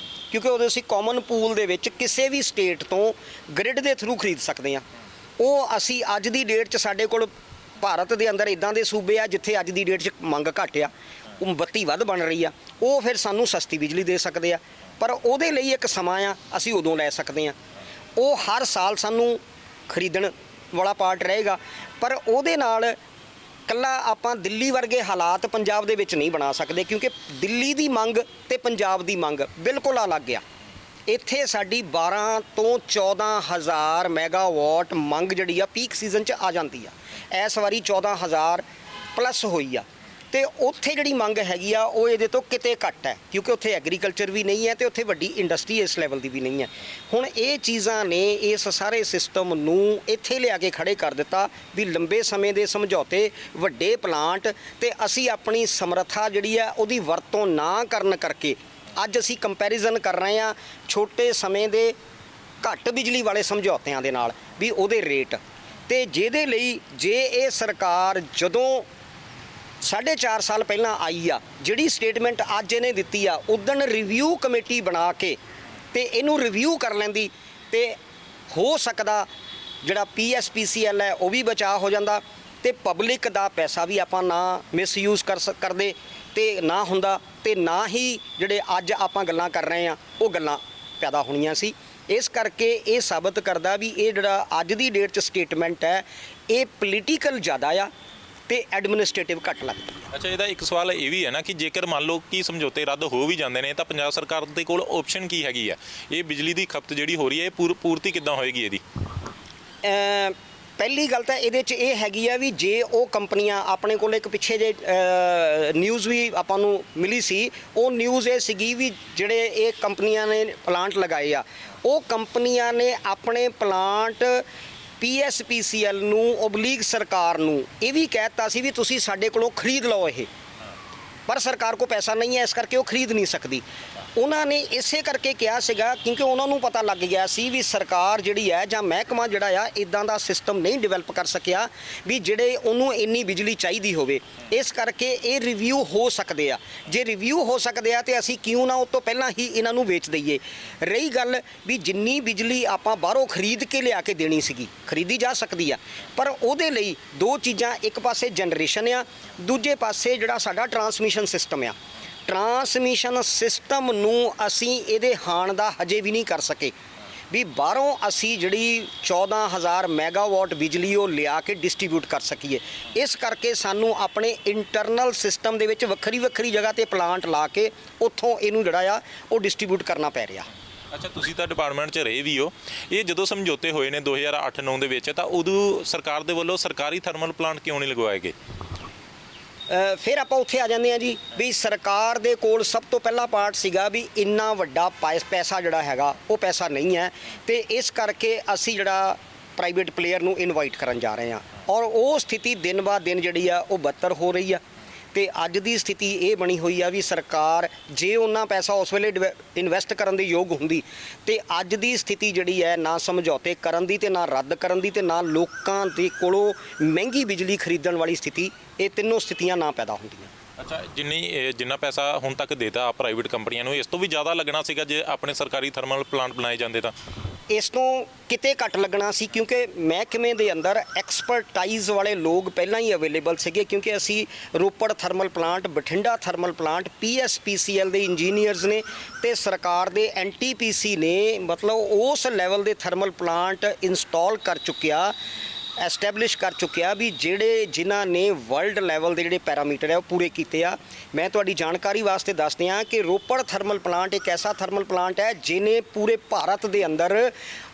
ਕਿਉਂਕਿ ਉਦੋਂ ਅਸੀਂ ਕਾਮਨ ਪੂਲ ਦੇ ਵਿੱਚ ਕਿਸੇ ਵੀ ਸਟੇਟ ਤੋਂ ਗ੍ਰਿਡ ਦੇ ਥਰੂ ਖਰੀਦ ਸਕਦੇ ਆ। ਉਹ ਅਸੀਂ ਅੱਜ ਦੀ ਡੇਟ 'ਚ ਸਾਡੇ ਕੋਲ ਭਾਰਤ ਦੇ ਅੰਦਰ ਇਦਾਂ ਦੇ ਸੂਬੇ ਆ ਜਿੱਥੇ ਅੱਜ ਦੀ ਡੇਟ 'ਚ ਮੰਗ ਘੱਟ ਆ, ਉਹ ਬੱਤੀ ਵੱਧ ਬਣ ਰਹੀ ਆ, ਉਹ ਫਿਰ ਸਾਨੂੰ ਸਸਤੀ ਬਿਜਲੀ ਦੇ ਸਕਦੇ ਆ। ਪਰ ਉਹਦੇ ਲਈ ਇੱਕ ਸਮਾਂ ਆ, ਅਸੀਂ ਉਦੋਂ ਲੈ ਸਕਦੇ ਆ। ਉਹ ਹਰ ਸਾਲ ਸਾਨੂੰ ਖਰੀਦਣ ਵਾਲਾ ਪਾਰਟ ਰਹੇਗਾ, ਪਰ ਉਹਦੇ ਨਾਲ ਕੱਲਾ ਆਪਾਂ ਦਿੱਲੀ ਵਰਗੇ ਹਾਲਾਤ ਪੰਜਾਬ ਦੇ ਵਿੱਚ ਨਹੀਂ ਬਣਾ ਸਕਦੇ, ਕਿਉਂਕਿ ਦਿੱਲੀ ਦੀ ਮੰਗ ਤੇ ਪੰਜਾਬ ਦੀ ਮੰਗ ਬਿਲਕੁਲ ਅਲੱਗ ਆ। ਇੱਥੇ ਸਾਡੀ 12 ਤੋਂ 14,000 ਮੈਗਾਵਾਟ ਮੰਗ ਜਿਹੜੀ ਆ ਪੀਕ ਸੀਜ਼ਨ 'ਚ ਆ ਜਾਂਦੀ ਆ। ਇਸ ਵਾਰੀ 14,000 ਪਲੱਸ ਹੋਈ ਆ। ਤੇ ਉੱਥੇ ਜਿਹੜੀ ਮੰਗ ਹੈਗੀ ਆ ਉਹ ਇਹਦੇ ਤੋਂ ਕਿਤੇ ਘੱਟ ਹੈ, ਕਿਉਂਕਿ ਉੱਥੇ ਐਗਰੀਕਲਚਰ ਵੀ ਨਹੀਂ ਹੈ ਤੇ ਉੱਥੇ ਵੱਡੀ ਇੰਡਸਟਰੀ ਇਸ ਲੈਵਲ ਦੀ ਵੀ ਨਹੀਂ ਹੈ। ਹੁਣ ਇਹ ਚੀਜ਼ਾਂ ਨੇ ਇਸ ਸਾਰੇ ਸਿਸਟਮ ਨੂੰ ਇੱਥੇ ਲਿਆ ਕੇ ਖੜੇ ਕਰ ਦਿੱਤਾ ਵੀ ਲੰਬੇ ਸਮੇਂ ਦੇ ਸਮਝੌਤੇ, ਵੱਡੇ ਪਲਾਂਟ ਤੇ ਅਸੀਂ ਆਪਣੀ ਸਮਰੱਥਾ ਜਿਹੜੀ ਆ ਉਹਦੀ ਵਰਤੋਂ ਨਾ ਕਰਨ ਕਰਕੇ ਅੱਜ ਅਸੀਂ ਕੰਪੈਰੀਜ਼ਨ ਕਰ ਰਹੇ ਹਾਂ ਛੋਟੇ ਸਮੇਂ ਦੇ ਘੱਟ ਬਿਜਲੀ ਵਾਲੇ ਸਮਝੌਤਿਆਂ ਦੇ ਨਾਲ ਵੀ ਉਹਦੇ ਰੇਟ। ਤੇ ਜਿਹਦੇ ਲਈ ਜੇ ਇਹ ਸਰਕਾਰ ਜਦੋਂ 4.5 ਸਾਲ ਪਹਿਲਾਂ ਆਈ ਆ, ਜਿਹੜੀ ਸਟੇਟਮੈਂਟ ਅੱਜ ਇਹਨੇ ਦਿੱਤੀ ਆ, ਉਦਣ ਰਿਵਿਊ ਕਮੇਟੀ ਬਣਾ ਕੇ ਤੇ ਇਹਨੂੰ ਰਿਵਿਊ ਕਰ ਲੈਂਦੀ ਤੇ ਹੋ ਸਕਦਾ ਜਿਹੜਾ PSPCL ਹੈ ਉਹ ਵੀ ਬਚਾਅ ਹੋ ਜਾਂਦਾ ਤੇ ਪਬਲਿਕ ਦਾ ਪੈਸਾ ਵੀ ਆਪਾਂ ਨਾ ਮਿਸਯੂਜ਼ ਕਰਦੇ ਤੇ ਨਾ ਹੁੰਦਾ, ਤੇ ਨਾ ਹੀ ਜਿਹੜੇ ਅੱਜ ਆਪਾਂ ਗੱਲਾਂ ਕਰ ਰਹੇ ਆ ਉਹ ਗੱਲਾਂ ਪੈਦਾ ਹੋਣੀਆਂ ਸੀ। ਇਸ ਕਰਕੇ ਇਹ ਸਾਬਤ ਕਰਦਾ ਵੀ ਇਹ ਜਿਹੜਾ ਅੱਜ ਦੀ ਡੇਟ 'ਚ ਸਟੇਟਮੈਂਟ ਹੈ ਇਹ ਪੋਲੀਟੀਕਲ ਜ਼ਿਆਦਾ ਆ ਤੇ ਐਡਮਿਨਿਸਟ੍ਰੇਟਿਵ ਘੱਟ ਲੱਗਦੀ ਹੈ। ਅੱਛਾ, ਇਹਦਾ ਇੱਕ ਸਵਾਲ ਇਹ ਵੀ ਹੈ ਨਾ ਕਿ ਜੇਕਰ ਮੰਨ ਲਓ ਕਿ ਸਮਝੌਤੇ ਰੱਦ ਹੋ ਵੀ ਜਾਂਦੇ ਨੇ ਤਾਂ ਪੰਜਾਬ ਸਰਕਾਰ ਦੇ ਕੋਲ ਆਪਸ਼ਨ ਕੀ ਹੈਗੀ ਆ? ਇਹ ਬਿਜਲੀ ਦੀ ਖਪਤ ਜਿਹੜੀ ਹੋ ਰਹੀ ਹੈ ਇਹ ਪੂਰਤੀ ਕਿੱਦਾਂ ਹੋਏਗੀ ਇਹਦੀ? ਪਹਿਲੀ ਗੱਲ ਤਾਂ ਇਹਦੇ 'ਚ ਇਹ ਹੈਗੀ ਆ ਵੀ ਜੇ ਉਹ ਕੰਪਨੀਆਂ, ਆਪਣੇ ਕੋਲ ਇੱਕ ਪਿੱਛੇ ਜੇ ਨਿਊਜ਼ ਵੀ ਆਪਾਂ ਨੂੰ ਮਿਲੀ ਸੀ, ਉਹ ਨਿਊਜ਼ ਇਹ ਸੀਗੀ ਵੀ ਜਿਹੜੇ ਇਹ ਕੰਪਨੀਆਂ ਨੇ ਪਲਾਂਟ ਲਗਾਏ ਆ, ਉਹ ਕੰਪਨੀਆਂ ਨੇ ਆਪਣੇ ਪਲਾਂਟ PSPCL ਨੂੰ ਓਬਲੀਗ ਸਰਕਾਰ ਨੂੰ ਇਹ ਵੀ ਕਹਿਤਾ ਸੀ ਵੀ ਤੁਸੀਂ ਸਾਡੇ ਕੋਲੋਂ ਖਰੀਦ ਲਓ ਇਹ, ਪਰ ਸਰਕਾਰ ਕੋਲ ਪੈਸਾ ਨਹੀਂ ਹੈ ਇਸ ਕਰਕੇ ਉਹ ਖਰੀਦ ਨਹੀਂ ਸਕਦੀ। ਉਹਨਾਂ ਨੇ ਇਸੇ ਕਰਕੇ ਕਿਹਾ ਸੀਗਾ ਕਿਉਂਕਿ ਉਹਨਾਂ ਨੂੰ ਪਤਾ ਲੱਗ ਗਿਆ ਸੀ ਵੀ ਸਰਕਾਰ ਜਿਹੜੀ ਹੈ ਜਾਂ ਮਹਿਕਮਾ ਜਿਹੜਾ ਆ ਇਦਾਂ ਦਾ ਸਿਸਟਮ ਨਹੀਂ ਡਿਵੈਲਪ ਕਰ ਸਕਿਆ ਵੀ ਜਿਹੜੇ ਉਹਨੂੰ ਇੰਨੀ ਬਿਜਲੀ ਚਾਹੀਦੀ ਹੋਵੇ। ਇਸ ਕਰਕੇ ਇਹ ਰਿਵਿਊ ਹੋ ਸਕਦੇ ਆ। ਜੇ ਰਿਵਿਊ ਹੋ ਸਕਦੇ ਆ ਤੇ ਅਸੀਂ ਕਿਉਂ ਨਾ ਉਹ ਤੋਂ ਪਹਿਲਾਂ ਹੀ ਇਹਨਾਂ ਨੂੰ ਵੇਚ ਦਈਏ। ਰਹੀ ਗੱਲ ਵੀ ਜਿੰਨੀ ਬਿਜਲੀ ਆਪਾਂ ਬਾਹਰੋਂ ਖਰੀਦ ਕੇ ਲਿਆ ਕੇ ਦੇਣੀ ਸੀਗੀ, ਖਰੀਦੀ ਜਾ ਸਕਦੀ ਆ, ਪਰ ਉਹਦੇ ਲਈ ਦੋ ਚੀਜ਼ਾਂ, ਇੱਕ ਪਾਸੇ ਜਨਰੇਸ਼ਨ ਆ, ਦੂਜੇ ਪਾਸੇ ਜਿਹੜਾ ਸਾਡਾ ਟਰਾਂਸਮਿਸ਼ਨ ਸਿਸਟਮ ਆ। ਟਰਾਂਸਮਿਸ਼ਨ ਸਿਸਟਮ ਨੂੰ ਅਸੀਂ ਇਹਦੇ ਹਾਣ ਦਾ ਹਜੇ ਵੀ ਨਹੀਂ ਕਰ ਸਕੇ ਵੀ ਬਾਹਰੋਂ ਅਸੀਂ ਜਿਹੜੀ 14,000 ਮੈਗਾਵਾਟ ਬਿਜਲੀ ਉਹ ਲਿਆ ਕੇ ਡਿਸਟ੍ਰੀਬਿਊਟ ਕਰ ਸਕੀਏ। ਇਸ ਕਰਕੇ ਸਾਨੂੰ ਆਪਣੇ ਇੰਟਰਨਲ ਸਿਸਟਮ ਦੇ ਵਿੱਚ ਵੱਖਰੀ ਵੱਖਰੀ ਜਗ੍ਹਾ ਤੇ ਪਲਾਂਟ ਲਾ ਕੇ ਉੱਥੋਂ ਇਹਨੂੰ ਜਿਹੜਾ ਆ ਉਹ ਡਿਸਟ੍ਰੀਬਿਊਟ ਕਰਨਾ ਪੈ ਰਿਹਾ। ਅੱਛਾ, ਤੁਸੀਂ ਤਾਂ ਡਿਪਾਰਟਮੈਂਟ 'ਚ ਰਹੇ ਵੀ ਹੋ। ਇਹ ਜਦੋਂ ਸਮਝੌਤੇ ਹੋਏ ਨੇ 2008-9 ਦੇ ਵਿੱਚ ਤਾਂ ਉਦੋਂ ਸਰਕਾਰ ਦੇ ਵੱਲੋਂ ਸਰਕਾਰੀ ਥਰਮਲ ਪਲਾਂਟ ਕਿਉਂ ਨਹੀਂ ਲਗਵਾਏ ਗਏ? ਫਿਰ ਆਪਾਂ ਉੱਥੇ ਆ ਜਾਂਦੇ ਹਾਂ ਜੀ ਵੀ ਸਰਕਾਰ ਦੇ ਕੋਲ ਸਭ ਤੋਂ ਪਹਿਲਾ ਪਾਰਟ ਸੀਗਾ ਵੀ ਇੰਨਾ ਵੱਡਾ ਪੈਸਾ ਜਿਹੜਾ ਹੈਗਾ ਉਹ ਪੈਸਾ ਨਹੀਂ ਹੈ ਤੇ ਇਸ ਕਰਕੇ ਅਸੀਂ ਜਿਹੜਾ ਪ੍ਰਾਈਵੇਟ ਪਲੇਅਰ ਨੂੰ ਇਨਵਾਈਟ ਕਰਨ ਜਾ ਰਹੇ ਹਾਂ ਔਰ ਉਹ ਸਥਿਤੀ ਦਿਨ ਬਾਅਦ ਦਿਨ ਜਿਹੜੀ ਆ ਉਹ ਬੱਤਰ ਹੋ ਰਹੀ ਆ ਤੇ ਅੱਜ ਦੀ ਸਥਿਤੀ ਇਹ ਬਣੀ ਹੋਈ ਆ ਵੀ ਸਰਕਾਰ ਜੇ ਉਹਨਾਂ ਪੈਸਾ ਉਸ ਵੇਲੇ ਇਨਵੈਸਟ ਕਰਨ ਦੇ ਯੋਗ ਹੁੰਦੀ ਤੇ ਅੱਜ ਦੀ ਸਥਿਤੀ ਜਿਹੜੀ ਹੈ ਨਾ ਸਮਝੌਤੇ ਕਰਨ ਦੀ ਤੇ ਨਾ ਰੱਦ ਕਰਨ ਦੀ ਤੇ ਨਾ ਲੋਕਾਂ ਦੇ ਕੋਲੋਂ ਮਹਿੰਗੀ ਬਿਜਲੀ ਖਰੀਦਣ ਵਾਲੀ ਸਥਿਤੀ, ਇਹ ਤਿੰਨੋਂ ਸਥਿਤੀਆਂ ਨਾ ਪੈਦਾ ਹੁੰਦੀਆਂ। ਅੱਛਾ, ਜਿੰਨਾ ਪੈਸਾ ਹੁਣ ਤੱਕ ਦੇਤਾ ਪ੍ਰਾਈਵੇਟ ਕੰਪਨੀਆਂ ਨੂੰ, ਇਸ ਤੋਂ ਵੀ ਜ਼ਿਆਦਾ ਲੱਗਣਾ ਸੀਗਾ ਜੇ ਆਪਣੇ ਸਰਕਾਰੀ ਥਰਮਲ ਪਲਾਂਟ ਬਣਾਏ ਜਾਂਦੇ ਤਾਂ। ਇਸ ਤੋਂ ਕਿਤੇ ਘੱਟ ਲੱਗਣਾ ਸੀ ਕਿਉਂਕਿ ਮਹਿਕਮੇ ਦੇ ਅੰਦਰ ਐਕਸਪਰਟਾਈਜ਼ ਵਾਲੇ ਲੋਕ ਪਹਿਲਾਂ ਹੀ ਅਵੇਲੇਬਲ ਸੀਗੇ, ਕਿਉਂਕਿ ਅਸੀਂ Ropar thermal plant, Bathinda thermal plant, PSPCL ਦੇ ਇੰਜੀਨੀਅਰਸ ਨੇ ਤੇ ਸਰਕਾਰ ਦੇ NTPC ਨੇ ਮਤਲਬ ਉਸ ਲੈਵਲ ਦੇ ਥਰਮਲ ਪਲਾਂਟ ਇੰਸਟਾਲ ਕਰ ਚੁੱਕਿਆ, ਐਸਟੈਬਲਿਸ਼ ਕਰ ਚੁੱਕਿਆ ਵੀ ਜਿਨ੍ਹਾਂ ਨੇ ਵਰਲਡ ਲੈਵਲ ਦੇ ਜਿਹੜੇ ਪੈਰਾਮੀਟਰ ਹੈ ਉਹ ਪੂਰੇ ਕੀਤੇ ਆ। ਮੈਂ ਤੁਹਾਡੀ ਜਾਣਕਾਰੀ ਵਾਸਤੇ ਦੱਸ ਦਿਆਂ ਕਿ ਰੋਪੜ ਥਰਮਲ ਪਲਾਂਟ ਇੱਕ ਐਸਾ ਥਰਮਲ ਪਲਾਂਟ ਹੈ ਜਿਹਨੇ ਪੂਰੇ ਭਾਰਤ ਦੇ ਅੰਦਰ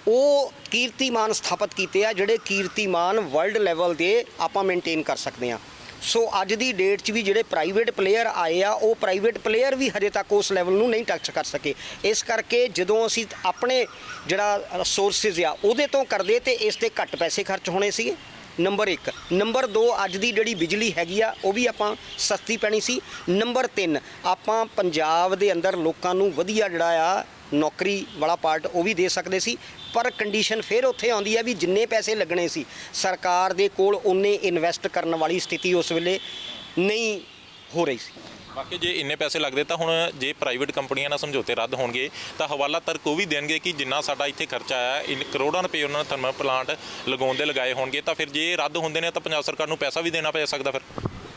ਉਹ ਕੀਰਤੀਮਾਨ ਸਥਾਪਿਤ ਕੀਤੇ ਆ ਜਿਹੜੇ ਕੀਰਤੀਮਾਨ ਵਰਲਡ ਲੈਵਲ ਦੇ ਆਪਾਂ ਮੇਨਟੇਨ ਕਰ ਸਕਦੇ ਹਾਂ। ਸੋ ਅੱਜ ਦੀ ਡੇਟ 'ਚ ਵੀ ਜਿਹੜੇ ਪ੍ਰਾਈਵੇਟ ਪਲੇਅਰ ਆਏ ਆ ਉਹ ਪ੍ਰਾਈਵੇਟ ਪਲੇਅਰ ਵੀ ਹਜੇ ਤੱਕ ਉਸ ਲੈਵਲ ਨੂੰ ਨਹੀਂ ਟੱਚ ਕਰ ਸਕੇ। ਇਸ ਕਰਕੇ ਜਦੋਂ ਅਸੀਂ ਆਪਣੇ ਜਿਹੜਾ ਸੋਰਸਿਸ ਆ ਉਹਦੇ ਤੋਂ ਕਰਦੇ ਤੇ ਇਸ 'ਤੇ ਘੱਟ ਪੈਸੇ ਖਰਚ ਹੋਣੇ ਸੀਗੇ, ਨੰਬਰ 1। ਨੰਬਰ 2, ਅੱਜ ਦੀ ਜਿਹੜੀ ਬਿਜਲੀ ਹੈਗੀ ਆ ਉਹ ਵੀ ਆਪਾਂ ਸਸਤੀ ਪੈਣੀ ਸੀ। ਨੰਬਰ 3, ਆਪਾਂ ਪੰਜਾਬ ਦੇ ਅੰਦਰ ਲੋਕਾਂ ਨੂੰ ਵਧੀਆ ਜਿਹੜਾ ਆ ਨੌਕਰੀ ਵਾਲਾ ਪਾਰਟ ਉਹ ਵੀ ਦੇ ਸਕਦੇ ਸੀ। ਪਰ ਕੰਡੀਸ਼ਨ ਫਿਰ ਉੱਥੇ ਆਉਂਦੀ ਹੈ ਵੀ ਜਿੰਨੇ ਪੈਸੇ ਲੱਗਣੇ ਸੀ ਸਰਕਾਰ ਦੇ ਕੋਲ ਉਨੇ ਇਨਵੈਸਟ ਕਰਨ ਵਾਲੀ ਸਥਿਤੀ ਉਸ ਵੇਲੇ ਨਹੀਂ ਹੋ ਰਹੀ ਸੀ। ਬਾਕੀ ਜੇ ਇੰਨੇ ਪੈਸੇ ਲੱਗਦੇ ਤਾਂ ਹੁਣ ਜੇ ਪ੍ਰਾਈਵੇਟ ਕੰਪਨੀਆਂ ਨਾਲ ਸਮਝੌਤੇ ਰੱਦ ਹੋਣਗੇ ਤਾਂ ਹਵਾਲਾ ਤਰਕ ਉਹ ਵੀ ਦੇਣਗੇ ਕਿ ਜਿੰਨਾ ਸਾਡਾ ਇੱਥੇ ਖਰਚਾ ਆਇਆ ਕਰੋੜਾਂ ਰੁਪਏ ਉਹਨਾਂ ਨੇ ਥਰਮਲ ਪਲਾਂਟ ਲਗਾਉਣ ਦੇ ਲਗਾਏ ਹੋਣਗੇ, ਤਾਂ ਫਿਰ ਜੇ ਰੱਦ ਹੁੰਦੇ ਨੇ ਤਾਂ ਪੰਜਾਬ ਸਰਕਾਰ ਨੂੰ ਪੈਸਾ ਵੀ ਦੇਣਾ ਪੈ ਸਕਦਾ। ਫਿਰ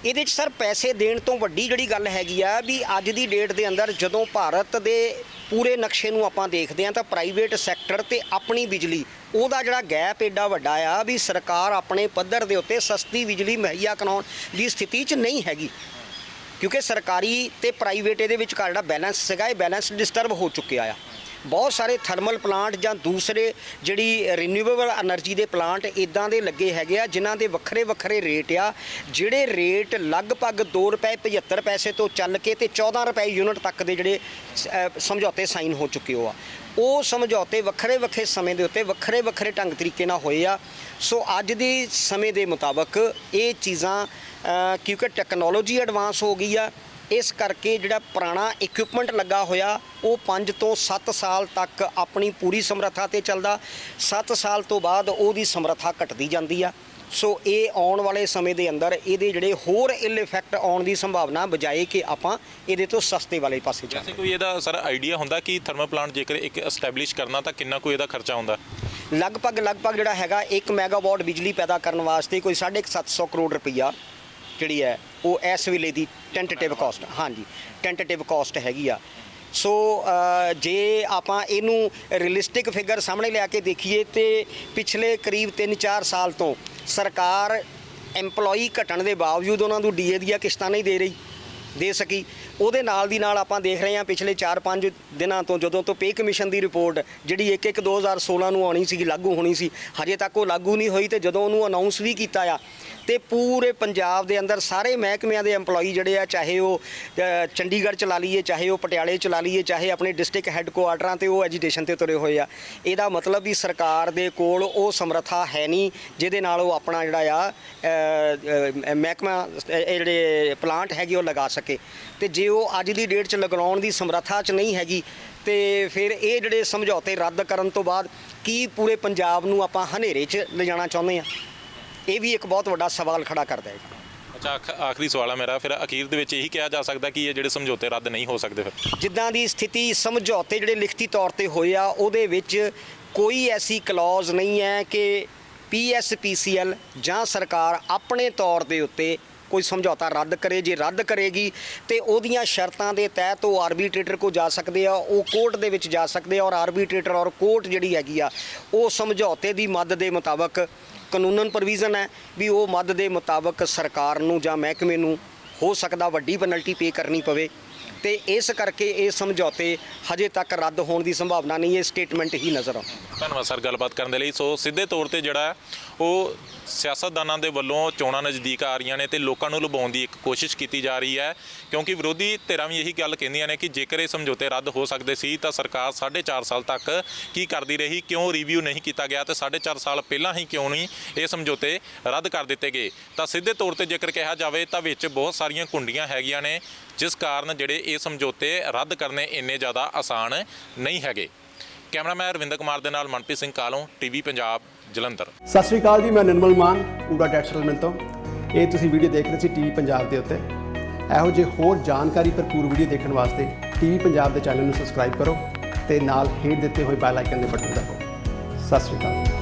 ਇਹਦੇ 'ਚ ਸਰ ਪੈਸੇ ਦੇਣ ਤੋਂ ਵੱਡੀ ਜਿਹੜੀ ਗੱਲ ਹੈਗੀ ਆ ਵੀ ਅੱਜ ਦੀ ਡੇਟ ਦੇ ਅੰਦਰ ਜਦੋਂ ਭਾਰਤ ਦੇ ਪੂਰੇ ਨਕਸ਼ੇ ਨੂੰ ਆਪਾਂ ਦੇਖਦੇ ਹਾਂ ਤਾਂ ਪ੍ਰਾਈਵੇਟ ਸੈਕਟਰ ਤੇ ਆਪਣੀ ਬਿਜਲੀ ਉਹਦਾ ਜਿਹੜਾ ਗੈਪ ਐਡਾ ਵੱਡਾ ਆ ਵੀ ਸਰਕਾਰ ਆਪਣੇ ਪੱਧਰ ਦੇ ਉੱਤੇ ਸਸਤੀ ਬਿਜਲੀ ਮੁਹੱਈਆ ਕਰਾਉਣ ਦੀ ਸਥਿਤੀ 'ਚ ਨਹੀਂ ਹੈਗੀ, ਕਿਉਂਕਿ ਸਰਕਾਰੀ ਤੇ ਪ੍ਰਾਈਵੇਟ ਇਹਦੇ ਵਿਚਕਾਰ ਜਿਹੜਾ ਬੈਲੈਂਸ ਸੀਗਾ ਇਹ ਬੈਲੈਂਸ ਡਿਸਟਰਬ ਹੋ ਚੁੱਕਿਆ ਆ। ਬਹੁਤ ਸਾਰੇ ਥਰਮਲ ਪਲਾਂਟ ਜਾਂ ਦੂਸਰੇ ਜਿਹੜੀ ਰੀਨਿਊਏਬਲ એનર્ਜੀ ਦੇ ਪਲਾਂਟ ਇਦਾਂ ਦੇ ਲੱਗੇ ਹੈਗੇ ਆ ਜਿਨ੍ਹਾਂ ਦੇ ਵੱਖਰੇ ਵੱਖਰੇ ਰੇਟ ਆ, ਜਿਹੜੇ ਰੇਟ ਲਗਭਗ ₹2.75 ਤੋਂ ਚੱਲ ਕੇ ਤੇ ₹14 ਯੂਨਿਟ ਤੱਕ ਦੇ ਜਿਹੜੇ ਸਮਝੌਤੇ ਸਾਈਨ ਹੋ ਚੁੱਕੇ ਹੋ ਆ। ਉਹ ਸਮਝੌਤੇ ਵੱਖਰੇ ਵੱਖਰੇ ਸਮੇਂ ਦੇ ਉੱਤੇ ਵੱਖਰੇ ਵੱਖਰੇ ਢੰਗ ਤਰੀਕੇ ਨਾਲ ਹੋਏ ਆ। ਸੋ ਅੱਜ ਦੇ ਸਮੇਂ ਦੇ ਮੁਤਾਬਕ ਇਹ ਚੀਜ਼ਾਂ ਕਿਉਂਕਿ ਟੈਕਨੋਲੋਜੀ ਐਡਵਾਂਸ ਹੋ ਗਈ ਆ, ਇਸ ਕਰਕੇ ਜਿਹੜਾ ਪੁਰਾਣਾ ਇਕਵਿਪਮੈਂਟ ਲੱਗਾ ਹੋਇਆ ਉਹ 5 ਤੋਂ 7 ਸਾਲ ਤੱਕ ਆਪਣੀ ਪੂਰੀ ਸਮਰੱਥਾ ਤੇ ਚੱਲਦਾ, 7 ਸਾਲ ਤੋਂ ਬਾਅਦ ਉਹਦੀ ਸਮਰੱਥਾ ਘਟਦੀ ਜਾਂਦੀ ਆ। ਸੋ ਇਹ ਆਉਣ ਵਾਲੇ ਸਮੇਂ ਦੇ ਅੰਦਰ ਇਹਦੇ ਜਿਹੜੇ ਹੋਰ ਇਲ ਇਫੈਕਟ ਆਉਣ ਦੀ ਸੰਭਾਵਨਾ ਬਜਾਏ ਕਿ ਆਪਾਂ ਇਹਦੇ ਤੋਂ ਸਸਤੇ ਵਾਲੇ ਪਾਸੇ ਚੱਲਦੇ। ਕੋਈ ਇਹਦਾ ਸਰ ਆਈਡੀਆ ਹੁੰਦਾ ਕਿ ਥਰਮਲ ਪਲਾਂਟ ਜੇਕਰ ਇੱਕ ਐਸਟੈਬਲਿਸ਼ ਕਰਨਾ ਤਾਂ ਕਿੰਨਾ ਕੋਈ ਇਹਦਾ ਖਰਚਾ ਹੁੰਦਾ? ਲਗਭਗ ਜਿਹੜਾ ਹੈਗਾ 1 ਮੈਗਾਵਾਟ ਬਿਜਲੀ ਪੈਦਾ ਕਰਨ ਵਾਸਤੇ ਕੋਈ 750 ਕਰੋੜ ਰੁਪਈਆ ਜਿਹੜੀ ਹੈ ਉਹ ਇਸ ਵੇਲੇ ਦੀ ਟੈਂਟੇਟਿਵ ਕਾਸਟ, ਹਾਂਜੀ ਟੈਂਟੇਟਿਵ ਕਾਸਟ ਹੈਗੀ ਆ। ਸੋ ਜੇ ਆਪਾਂ ਇਹਨੂੰ ਰੀਅਲਿਸਟਿਕ ਫਿਗਰ ਸਾਹਮਣੇ ਲਿਆ ਕੇ ਦੇਖੀਏ ਤੇ ਪਿਛਲੇ ਕਰੀਬ 3-4 ਸਾਲ ਤੋਂ ਸਰਕਾਰ ਐਮਪਲੋਈ ਘਟਣ ਦੇ ਬਾਵਜੂਦ ਉਹਨਾਂ ਨੂੰ ਡੀਏ ਦੀਆਂ ਕਿਸ਼ਤਾਂ ਨਹੀਂ ਦੇ ਸਕੀ। ਉਹਦੇ ਨਾਲ ਦੀ ਨਾਲ ਆਪਾਂ ਦੇਖ ਰਹੇ ਹਾਂ ਪਿਛਲੇ 4-5 ਦਿਨਾਂ ਤੋਂ ਜਦੋਂ ਤੋਂ ਪੇ ਕਮਿਸ਼ਨ ਦੀ ਰਿਪੋਰਟ ਜਿਹੜੀ 1/1/2016 ਨੂੰ ਆਉਣੀ ਸੀ, ਲਾਗੂ ਹੋਣੀ ਸੀ, ਹਜੇ ਤੱਕ ਉਹ ਲਾਗੂ ਨਹੀਂ ਹੋਈ ਤੇ ਜਦੋਂ ਉਹਨੂੰ ਅਨਾਉਂਸ ਵੀ ਕੀਤਾ ਆ ਤੇ ਪੂਰੇ ਪੰਜਾਬ ਦੇ ਅੰਦਰ ਸਾਰੇ ਮਹਿਕਮਿਆਂ ਦੇ EMPLOYE ਜਿਹੜੇ ਆ, ਚਾਹੇ ਉਹ ਚੰਡੀਗੜ੍ਹ ਚਲਾ ਲਈਏ, ਚਾਹੇ ਉਹ ਪਟਿਆਲੇ ਚਲਾ ਲਈਏ, ਚਾਹੇ ਆਪਣੇ ਡਿਸਟ੍ਰਿਕਟ ਹੈੱਡਕੁਆਰਟਰਾਂ ਤੇ ਉਹ ਐਜੀਟੇਸ਼ਨ ਤੇ ਤੁਰੇ ਹੋਏ ਆ। ਇਹਦਾ ਮਤਲਬ ਵੀ ਸਰਕਾਰ ਦੇ ਕੋਲ ਉਹ ਸਮਰੱਥਾ ਹੈ ਨਹੀਂ ਜਿਹਦੇ ਨਾਲ ਉਹ ਆਪਣਾ ਜਿਹੜਾ ਆ ਮਹਿਕਮਾ ਜਿਹੜੇ ਪਲਾਂਟ ਹੈਗੇ ਉਹ ਲਗਾ ਸਕੇ। ਤੇ ਜੇ ਉਹ ਅੱਜ ਦੀ ਡੇਟ 'ਚ ਲਗਾਉਣ ਦੀ ਸਮਰੱਥਾ 'ਚ ਨਹੀਂ ਹੈਗੀ ਤੇ ਫਿਰ ਇਹ ਜਿਹੜੇ ਸਮਝੌਤੇ ਰੱਦ ਕਰਨ ਤੋਂ ਬਾਅਦ ਕੀ ਪੂਰੇ ਪੰਜਾਬ ਨੂੰ ਆਪਾਂ ਹਨੇਰੇ 'ਚ ਲਿਜਾਣਾ ਚਾਹੁੰਦੇ ਆ? ਇਹ ਵੀ ਇੱਕ ਬਹੁਤ ਵੱਡਾ ਸਵਾਲ ਖੜਾ ਕਰਦਾ ਹੈ। ਅੱਛਾ, ਆਖਰੀ ਸਵਾਲ ਹੈ ਮੇਰਾ, ਫਿਰ ਅਖੀਰ ਦੇ ਵਿੱਚ ਇਹੀ ਕਿਹਾ ਜਾ ਸਕਦਾ ਕਿ ਇਹ ਜਿਹੜੇ ਸਮਝੌਤੇ ਰੱਦ ਨਹੀਂ ਹੋ ਸਕਦੇ? ਫਿਰ ਜਿੱਦਾਂ ਦੀ ਸਥਿਤੀ ਸਮਝੌਤੇ ਜਿਹੜੇ ਲਿਖਤੀ ਤੌਰ ਤੇ ਹੋਏ ਆ ਉਹਦੇ ਵਿੱਚ ਕੋਈ ਐਸੀ ਕਲੌਜ਼ ਨਹੀਂ ਹੈ ਕਿ PSPCL ਜਾਂ ਸਰਕਾਰ ਆਪਣੇ ਤੌਰ ਦੇ ਉੱਤੇ ਕੋਈ ਸਮਝੌਤਾ ਰੱਦ ਕਰੇ। ਜੇ ਰੱਦ ਕਰੇਗੀ ਤੇ ਉਹਦੀਆਂ ਸ਼ਰਤਾਂ ਦੇ ਤਹਿਤ ਉਹ ਆਰਬੀਟ੍ਰੇਟਰ ਕੋ ਜਾ ਸਕਦੇ ਆ, ਉਹ ਕੋਰਟ ਦੇ ਵਿੱਚ ਜਾ ਸਕਦੇ ਆ ਔਰ ਆਰਬੀਟ੍ਰੇਟਰ ਔਰ ਕੋਰਟ ਜਿਹੜੀ ਹੈਗੀ ਆ ਉਹ ਸਮਝੌਤੇ ਦੀ ਮੱਦ ਦੇ ਮੁਤਾਬਕ ਕਾਨੂੰਨਨ ਪ੍ਰੋਵੀਜ਼ਨ ਹੈ ਵੀ ਉਹ ਮੱਦ ਦੇ ਮੁਤਾਬਕ ਸਰਕਾਰ ਨੂੰ ਜਾਂ ਮਹਿਕਮੇ ਨੂੰ ਹੋ ਸਕਦਾ ਵੱਡੀ ਪੈਨਲਟੀ ਪੇ ਕਰਨੀ ਪਵੇ। ਤੇ ਇਸ ਕਰਕੇ ਇਹ ਸਮਝੌਤੇ ਹਜੇ ਤੱਕ ਰੱਦ ਹੋਣ ਦੀ ਸੰਭਾਵਨਾ ਨਹੀਂ, ਇਹ ਸਟੇਟਮੈਂਟ ਹੀ ਨਜ਼ਰ ਆਉਂਦੀ। ਧੰਨਵਾਦ ਸਰ ਗੱਲਬਾਤ ਕਰਨ ਦੇ ਲਈ। ਸੋ ਸਿੱਧੇ ਤੌਰ ਤੇ ਜਿਹੜਾ ਉਹ ਸਿਆਸਤਦਾਨਾਂ ਦੇ ਵੱਲੋਂ ਚੋਣਾਂ ਨਜ਼ਦੀਕ ਆ ਰਹੀਆਂ ਨੇ ਤੇ ਲੋਕਾਂ ਨੂੰ ਲੁਭਾਉਣ ਦੀ ਇੱਕ ਕੋਸ਼ਿਸ਼ ਕੀਤੀ ਜਾ ਰਹੀ ਹੈ, ਕਿਉਂਕਿ ਵਿਰੋਧੀ ਧਿਰਾਂ ਵੀ ਇਹੀ ਗੱਲ ਕਹਿੰਦੀਆਂ ਨੇ ਕਿ ਜੇਕਰ ਇਹ ਸਮਝੌਤੇ ਰੱਦ ਹੋ ਸਕਦੇ ਸੀ ਤਾਂ ਸਰਕਾਰ 4.5 ਸਾਲ ਤੱਕ ਕੀ ਕਰਦੀ ਰਹੀ, ਕਿਉਂ ਰਿਵਿਊ ਨਹੀਂ ਕੀਤਾ ਗਿਆ ਤੇ 4.5 ਸਾਲ ਪਹਿਲਾਂ ਹੀ ਕਿਉਂ ਨਹੀਂ ਇਹ ਸਮਝੌਤੇ ਰੱਦ ਕਰ ਦਿੱਤੇ ਗਏ। ਤਾਂ ਸਿੱਧੇ ਤੌਰ ਤੇ ਜੇਕਰ ਕਿਹਾ ਜਾਵੇ ਤਾਂ ਵਿੱਚ ਬਹੁਤ ਸਾਰੀਆਂ ਕੁੰਡੀਆਂ ਹੈਗੀਆਂ ਨੇ, ਜਿਸ ਕਾਰਨ ਜਿਹੜੇ ਇਹ ਸਮਝੌਤੇ ਰੱਦ ਕਰਨੇ ਇੰਨੇ ਜ਼ਿਆਦਾ ਆਸਾਨ ਨਹੀਂ ਹੈਗੇ। ਕੈਮਰਾਮੈਨ ਰਵਿੰਦਰ ਕੁਮਾਰ ਦੇ ਨਾਲ ਮਨਪ੍ਰੀਤ ਸਿੰਘ ਕਾਲੋਂ, ਟੀਵੀ ਪੰਜਾਬ, ਜਲੰਧਰ। ਸਤਿ ਸ਼੍ਰੀ ਅਕਾਲ ਜੀ, ਮੈਂ ਨਿਰਮਲ ਮਾਨ ਪੂਰਾ ਟੈਕਸ ਸੈਟਲਮੈਂਟ ਤੋਂ। ਇਹ ਤੁਸੀਂ ਵੀਡੀਓ ਦੇਖ ਰਹੇ ਸੀ ਟੀਵੀ ਪੰਜਾਬ ਦੇ ਉੱਤੇ। ਇਹੋ ਜਿਹੇ ਹੋਰ ਜਾਣਕਾਰੀ ਭਰਪੂਰ ਵੀਡੀਓ ਦੇਖਣ ਵਾਸਤੇ ਟੀਵੀ ਪੰਜਾਬ ਦੇ ਚੈਨਲ ਨੂੰ ਸਬਸਕ੍ਰਾਈਬ ਕਰੋ ਤੇ ਨਾਲ ਹੇਠ ਦਿੱਤੇ ਹੋਏ ਬੈਲ ਆਈਕਨ ਦੇ ਬਟਨ ਦਬਾਓ। ਸਤਿ ਸ਼੍ਰੀ ਅਕਾਲ।